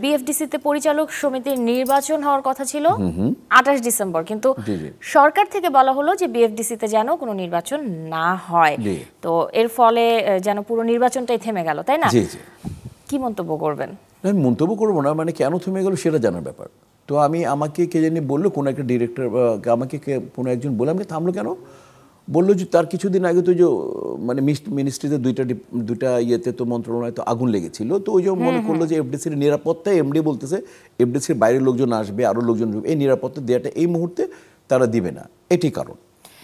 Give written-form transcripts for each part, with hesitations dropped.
বিএফডিসিতে পরিচালক সমিতির নির্বাচন হওয়ার কথা ছিল 28 ডিসেম্বর, কিন্তু সরকার থেকে বলা হলো যে বিএফডিসিতে যেন কোনো নির্বাচন না হয়। তো এর ফলে যেন পুরো নির্বাচনটাই থেমে গেল, তাই না? কি মন্তব্য করবেন? আমি মন্তব্য করবো না, মানে কেন থেমে গেল সেটা জানার ব্যাপার। তো আমাকে কে জানি বললো, কোনো একটা ডিরেক্টর আমাকে কোনো একজন বললাম যে থামলো কেন, বললো যে তার কিছুদিন আগে তো যে মানে মিনিস্ট্রিতে দুইটা ইয়েতে তো মন্ত্রণালয়ে তো আগুন লেগেছিল, তো ওই যে মনে করলো যে এফডিসির নিরাপত্তায় এমডি বলতেছে এফডিসির বাইরের লোকজন আসবে, আরও লোকজন এই নিরাপত্তা দেওয়াটা এই মুহূর্তে তারা দিবে না, এটি কারণ।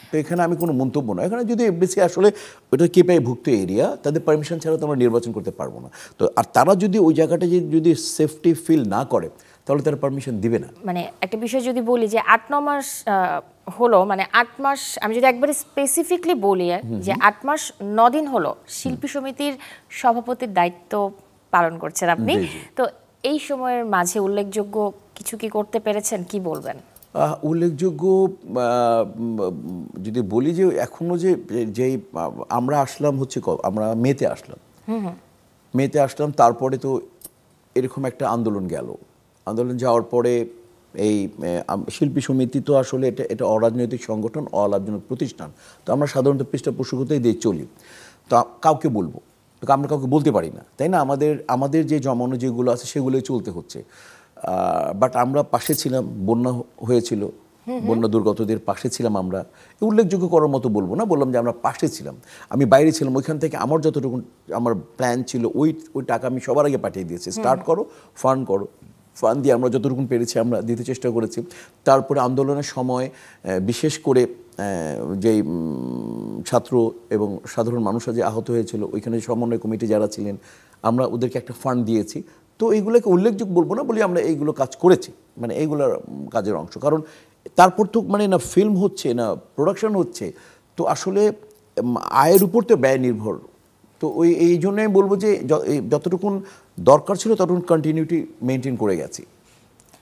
তো এখানে আমি কোনো মন্তব্য না, এখানে যদি এফডিসি আসলে ওটা কেপিআইভুক্ত এরিয়া, তাদের পারমিশন ছাড়া তো আমরা নির্বাচন করতে পারবো না। তো আর তারা যদি ওই জায়গাটা যদি সেফটি ফিল না করে তাহলে তারা পারমিশন দিবে না। মানে একটা বিষয় যদি বলি যে 8-9 মাস হলো, মানে 8 মাস, আমি যদি একবারে স্পেসিফিকলি বলি যে 8 মাস 9 দিন হলো শিল্পী সমিতির সভাপতির দায়িত্ব পালন করছেন আপনি। তো এই সময়ের মাঝে উল্লেখযোগ্য কিছু কি করতে পেরেছেন, কি বলবেন? উল্লেখযোগ্য যদি বলি যে এখনো যেই আমরা আসলাম হচ্ছে আমরা মেতে আসলাম, তারপরে তো এরকম একটা আন্দোলন গেল, আন্দোলন যাওয়ার পরে এই শিল্পী সমিতি তো আসলে এটা অরাজনৈতিক সংগঠন, অলাভজনক প্রতিষ্ঠান। তো আমরা সাধারণত পৃষ্ঠপোষকতাই দিয়ে চলি, তো কাউকে বলবো, আমরা কাউকে বলতে পারি না, তাই না? আমাদের যে জমানো যেগুলো আছে সেগুলোই চলতে হচ্ছে। বাট আমরা পাশে ছিলাম, বন্যা হয়েছিল, বন্যা দুর্গতদের পাশে ছিলাম আমরা। উল্লেখযোগ্য করার মতো বলবো না, বললাম যে আমরা পাশে ছিলাম, আমি বাইরে ছিলাম। ওইখান থেকে আমার যতটুকু আমার প্ল্যান ছিল ওই টাকা আমি সবার আগে পাঠিয়ে দিয়েছি, স্টার্ট করো, ফান্ড দিয়ে আমরা যতটুকু পেরেছি আমরা দিতে চেষ্টা করেছি। তারপরে আন্দোলনের সময় বিশেষ করে যেই ছাত্র এবং সাধারণ মানুষরা যে আহত হয়েছিল, ওইখানে সমন্বয় কমিটি যারা ছিলেন, আমরা ওদেরকে একটা ফান্ড দিয়েছি। তো এইগুলোকে উল্লেখযোগ্য বলবো না, বলি আমরা এইগুলো কাজ করেছি, মানে এইগুলোর কাজের অংশ। কারণ তারপর তো মানে না ফিল্ম হচ্ছে না প্রোডাকশন হচ্ছে, তো আসলে আয়ের উপর তো ব্যয় নির্ভর। তো এই জন্যই বলবো যে যতটুকুন দরকার ছিল ততটুকুন কন্টিনিউটি মেনটেন করে গেছি।